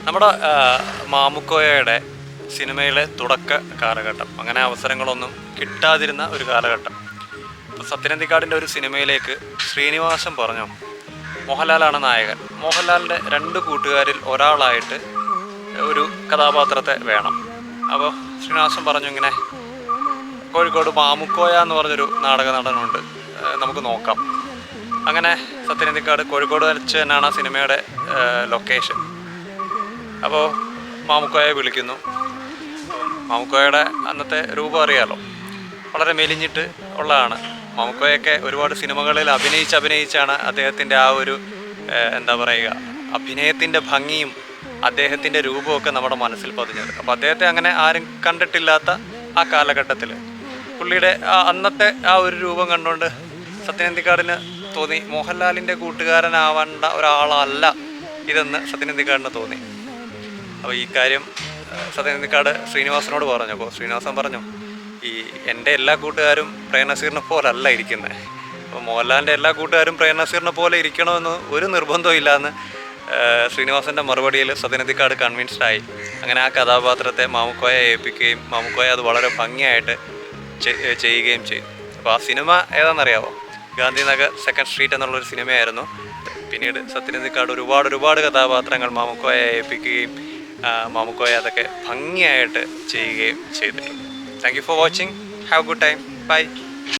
നമ്മുടെ മാമുക്കോയയുടെ സിനിമയിലെ തുടക്ക കാലഘട്ടം, അങ്ങനെ അവസരങ്ങളൊന്നും കിട്ടാതിരുന്ന ഒരു കാലഘട്ടം. ഇപ്പോൾ സത്യനന്ദിക്കാടിൻ്റെ ഒരു സിനിമയിലേക്ക് ശ്രീനിവാസൻ പറഞ്ഞു മോഹൻലാലാണ് നായകൻ, മോഹൻലാലിൻ്റെ 2 കൂട്ടുകാരിൽ ഒരാളായിട്ട് ഒരു കഥാപാത്രത്തെ വേണം. അപ്പോൾ ശ്രീനിവാസൻ പറഞ്ഞു ഇങ്ങനെ കോഴിക്കോട് മാമുക്കോയ എന്ന് പറഞ്ഞൊരു നാടക നടനുണ്ട്, നമുക്ക് നോക്കാം. അങ്ങനെ സത്യനന്ദിക്കാട് കോഴിക്കോട് വെച്ച് തന്നെയാണ് ആ സിനിമയുടെ ലൊക്കേഷൻ. അപ്പോൾ മാമുക്കോയെ വിളിക്കുന്നു. മാമുക്കോയുടെ അന്നത്തെ രൂപം അറിയാലോ, വളരെ മെലിഞ്ഞിട്ട് ഉള്ളതാണ്. മാമുക്കോയൊക്കെ ഒരുപാട് സിനിമകളിൽ അഭിനയിച്ചാണ് അദ്ദേഹത്തിൻ്റെ ആ ഒരു എന്താ പറയുക, അഭിനയത്തിൻ്റെ ഭംഗിയും അദ്ദേഹത്തിൻ്റെ രൂപമൊക്കെ നമ്മുടെ മനസ്സിൽ പതിഞ്ഞത്. അപ്പോൾ അദ്ദേഹത്തെ അങ്ങനെ ആരും കണ്ടിട്ടില്ലാത്ത ആ കാലഘട്ടത്തിൽ പുള്ളിയുടെ അന്നത്തെ ആ ഒരു രൂപം കണ്ടുകൊണ്ട് സത്യനന്ദിക്കാടിന് തോന്നി മോഹൻലാലിൻ്റെ കൂട്ടുകാരനാവേണ്ട ഒരാളല്ല ഇതെന്ന് സത്യനന്ദിക്കാടിന് തോന്നി. അപ്പോൾ ഈ കാര്യം സത്യനന്ദിക്കാട് ശ്രീനിവാസനോട് പറഞ്ഞു. അപ്പോൾ ശ്രീനിവാസൻ പറഞ്ഞു എൻ്റെ എല്ലാ കൂട്ടുകാരും പ്രേംനസീറിനെ പോലല്ല ഇരിക്കുന്നത്. അപ്പോൾ മോഹൻലാലിൻ്റെ എല്ലാ കൂട്ടുകാരും പ്രേംനസീറിനെ പോലെ ഇരിക്കണമെന്ന് ഒരു നിർബന്ധവും ഇല്ലയെന്ന് ശ്രീനിവാസൻ്റെ മറുപടിയിൽ സത്യനന്ദിക്കാട് കൺവിൻസ്ഡായി. അങ്ങനെ ആ കഥാപാത്രത്തെ മാമുക്കോയെ ഏൽപ്പിക്കുകയും മാമുക്കോയെ അത് വളരെ ഭംഗിയായിട്ട് ചെയ്യുകയും ചെയ്തു. അപ്പോൾ ആ സിനിമ ഏതാണെന്നറിയാമോ? ഗാന്ധിനഗർ 2nd സ്ട്രീറ്റ് എന്നുള്ളൊരു സിനിമയായിരുന്നു. പിന്നീട് സത്യനന്ദിക്കാട് ഒരുപാട് കഥാപാത്രങ്ങൾ മാമുക്കോയെ ഏൽപ്പിക്കുകയും മാമുക്കോയെ അതൊക്കെ ഭംഗിയായിട്ട് ചെയ്യുകയും ചെയ്തിട്ടുണ്ട്. Thank you for watching. Have a good time. By.